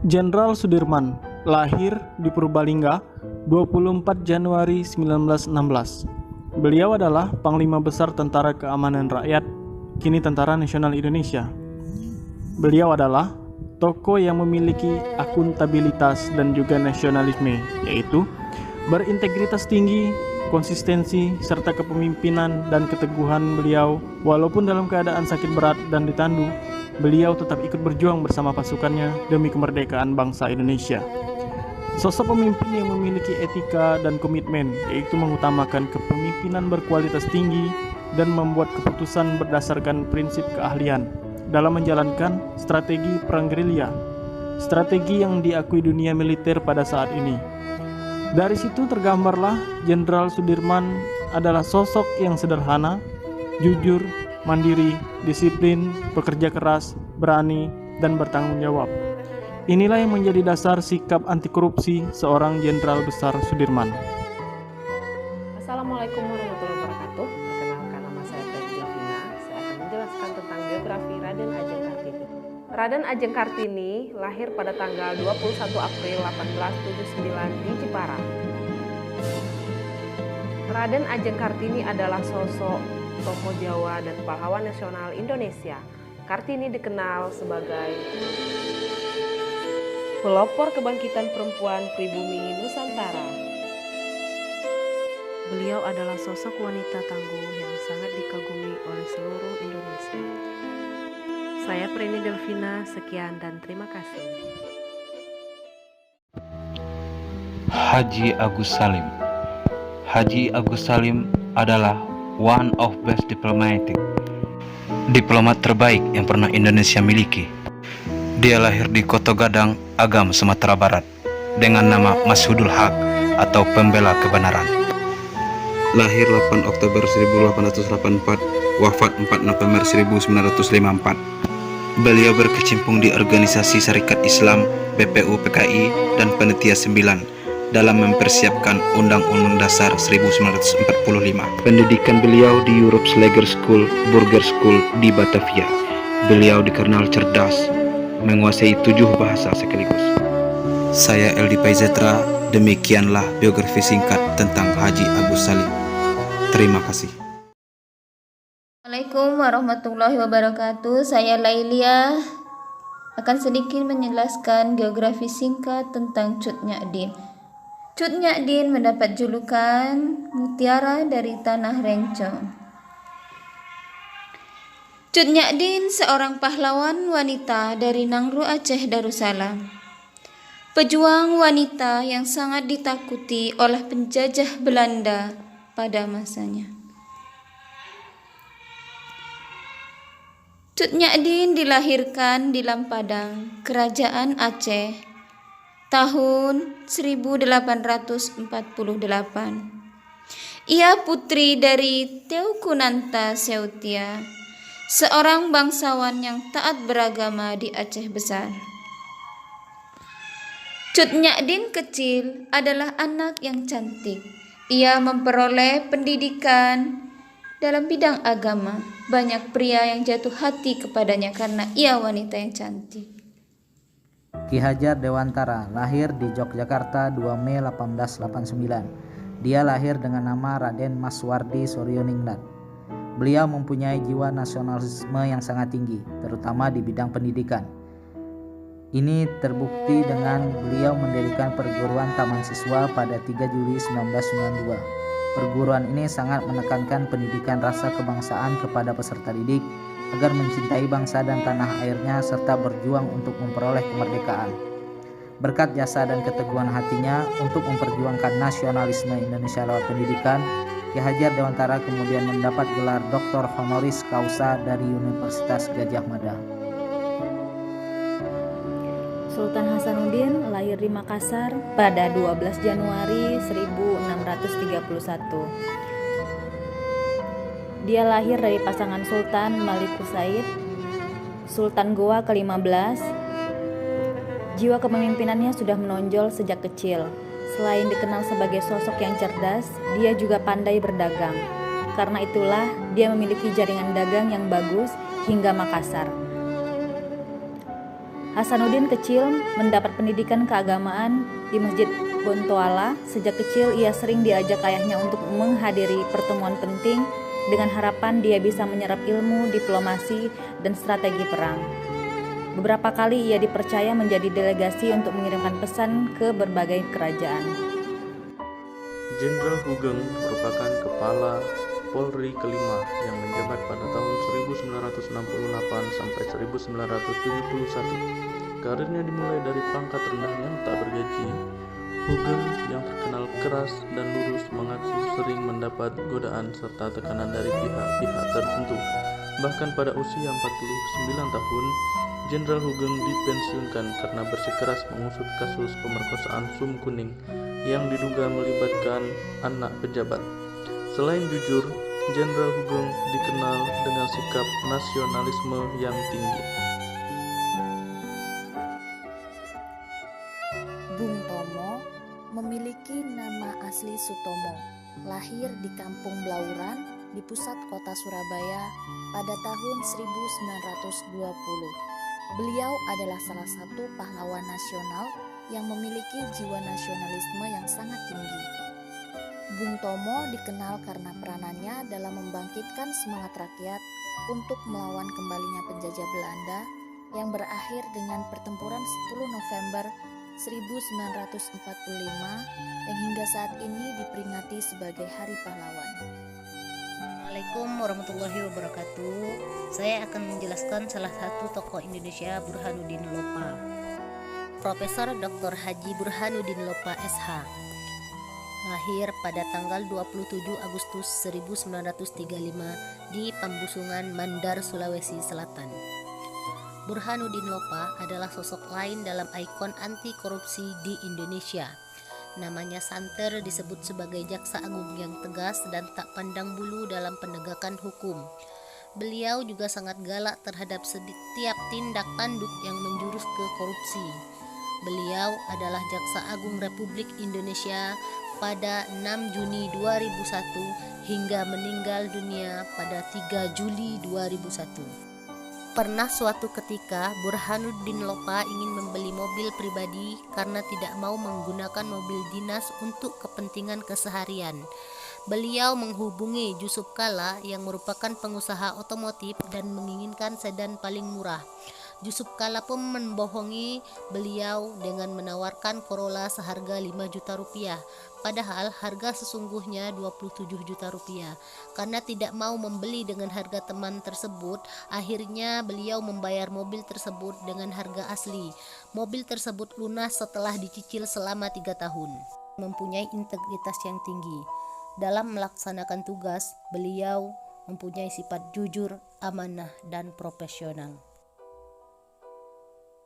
Jenderal Sudirman lahir di Purbalingga 24 Januari 1916. Beliau adalah Panglima Besar Tentara Keamanan Rakyat, kini Tentara Nasional Indonesia. Beliau adalah tokoh yang memiliki akuntabilitas dan juga nasionalisme, yaitu berintegritas tinggi, konsistensi, serta kepemimpinan dan keteguhan beliau. Walaupun dalam keadaan sakit berat dan ditandu, beliau tetap ikut berjuang bersama pasukannya demi kemerdekaan bangsa Indonesia. Sosok pemimpin yang memiliki etika dan komitmen, yaitu mengutamakan kepemimpinan berkualitas tinggi dan membuat keputusan berdasarkan prinsip keahlian dalam menjalankan strategi perang gerilya, strategi yang diakui dunia militer pada saat ini. Dari situ tergambarlah Jenderal Sudirman adalah sosok yang sederhana, jujur, mandiri, disiplin, bekerja keras, berani, dan bertanggung jawab. Inilah yang menjadi dasar sikap anti korupsi seorang Jenderal Besar Sudirman. Assalamualaikum warahmatullahi wabarakatuh. Perkenalkan, nama saya Peggy Delvina. Saya akan menjelaskan tentang biografi Raden Ajeng Kartini. Raden Ajeng Kartini lahir pada tanggal 21 April 1879 di Jepara. Raden Ajeng Kartini adalah sosok tokoh Jawa dan pahlawan nasional Indonesia. Kartini dikenal sebagai pelopor kebangkitan perempuan pribumi Nusantara. Beliau adalah sosok wanita tangguh yang sangat dikagumi oleh seluruh Indonesia. Saya Peggy Delvina, sekian dan terima kasih. Haji Agus Salim. Haji Agus Salim adalah one of best diplomat terbaik yang pernah Indonesia miliki. Dia lahir di Koto Gadang, Agam, Sumatera Barat dengan nama Mashudul Haq atau pembela kebenaran. Lahir 8 Oktober 1884, wafat 4 November 1954. Beliau berkecimpung di organisasi Syarikat Islam, BPU PKI, dan Panitia 9 dalam mempersiapkan Undang-Undang Dasar 1945. Pendidikan beliau di Europe Slager School, Burger School di Batavia. Beliau dikenal cerdas, menguasai 7 bahasa sekaligus. Saya Eldi Paizetra, demikianlah biografi singkat tentang Haji Agus Salim. Terima kasih. Assalamualaikum warahmatullahi wabarakatuh. Saya Lailia akan sedikit menjelaskan geografi singkat tentang Cut Nyak Dien. Cut Nyak Dien mendapat julukan Mutiara dari Tanah Rencong. Cut Nyak Dien seorang pahlawan wanita dari Nangro Aceh Darussalam. Pejuang wanita yang sangat ditakuti oleh penjajah Belanda pada masanya. Cut Nyak Dien dilahirkan di Lampadang, Kerajaan Aceh, tahun 1848. Ia putri dari Teuku Nanta Seutia, seorang bangsawan yang taat beragama di Aceh Besar. Cut Nyak Dien kecil adalah anak yang cantik. Ia memperoleh pendidikan dalam bidang agama. Banyak pria yang jatuh hati kepadanya karena ia wanita yang cantik. Ki Hajar Dewantara lahir di Yogyakarta 2 Mei 1889. Dia lahir dengan nama Raden Maswardi Surioningrat. Beliau mempunyai jiwa nasionalisme yang sangat tinggi, terutama di bidang pendidikan. Ini terbukti dengan beliau mendirikan perguruan Taman Siswa pada 3 Juli 1992. Perguruan ini sangat menekankan pendidikan rasa kebangsaan kepada peserta didik agar mencintai bangsa dan tanah airnya serta berjuang untuk memperoleh kemerdekaan. Berkat jasa dan keteguhan hatinya untuk memperjuangkan nasionalisme Indonesia lewat pendidikan, Ki Hajar Dewantara kemudian mendapat gelar Doktor Honoris Causa dari Universitas Gadjah Mada. Sultan Hasanuddin lahir di Makassar pada 12 Januari 1631. Dia lahir dari pasangan Sultan Malikus Said, Sultan Goa ke-15. Jiwa kepemimpinannya sudah menonjol sejak kecil. Selain dikenal sebagai sosok yang cerdas, dia juga pandai berdagang. Karena itulah dia memiliki jaringan dagang yang bagus hingga Makassar. Hasanuddin kecil mendapat pendidikan keagamaan di Masjid Bontoala. Sejak kecil ia sering diajak ayahnya untuk menghadiri pertemuan penting dengan harapan dia bisa menyerap ilmu, diplomasi, dan strategi perang. Beberapa kali ia dipercaya menjadi delegasi untuk mengirimkan pesan ke berbagai kerajaan. Jenderal Hugeng merupakan kepala Polri kelima yang menjabat pada tahun 1968 sampai 1971. Karirnya dimulai dari pangkat rendah yang tak bergaji. Hugeng yang terkenal keras dan lurus mengaku sering mendapat godaan serta tekanan dari pihak-pihak tertentu. Bahkan pada usia 49 tahun, Jenderal Hugeng dipensiunkan karena bersikeras mengusut kasus pemerkosaan Sum Kuning yang diduga melibatkan anak pejabat. Selain jujur, Jenderal Hugeng dikenal dengan sikap nasionalisme yang tinggi. Bung Tomo memiliki nama asli Sutomo, lahir di Kampung Blauran di pusat kota Surabaya pada tahun 1920. Beliau adalah salah satu pahlawan nasional yang memiliki jiwa nasionalisme yang sangat tinggi. Bung Tomo dikenal karena peranannya dalam membangkitkan semangat rakyat untuk melawan kembalinya penjajah Belanda yang berakhir dengan pertempuran 10 November 1945 yang hingga saat ini diperingati sebagai Hari Pahlawan. Assalamualaikum warahmatullahi wabarakatuh. Saya akan menjelaskan salah satu tokoh Indonesia, Burhanuddin Lopa. Profesor Dr. Haji Burhanuddin Lopa SH. Lahir pada tanggal 27 Agustus 1935 di Pambusungan, Mandar, Sulawesi Selatan. Burhanuddin Lopa adalah sosok lain dalam ikon anti korupsi di Indonesia. Namanya santer disebut sebagai jaksa agung yang tegas dan tak pandang bulu dalam penegakan hukum. Beliau juga sangat galak terhadap setiap tindak tanduk yang menjurus ke korupsi. Beliau adalah Jaksa Agung Republik Indonesia pada 6 Juni 2001 hingga meninggal dunia pada 3 Juli 2001. Pernah suatu ketika Burhanuddin Lopa ingin membeli mobil pribadi karena tidak mau menggunakan mobil dinas untuk kepentingan keseharian. Beliau menghubungi Yusuf Kalla yang merupakan pengusaha otomotif dan menginginkan sedan paling murah. Yusuf Kalla pun membohongi beliau dengan menawarkan Corolla seharga 5 juta rupiah. Padahal harga sesungguhnya 27 juta rupiah. Karena tidak mau membeli dengan harga teman tersebut, akhirnya beliau membayar mobil tersebut dengan harga asli. Mobil tersebut lunas setelah dicicil selama 3 tahun. Mempunyai integritas yang tinggi. Dalam melaksanakan tugas, beliau mempunyai sifat jujur, amanah, dan profesional.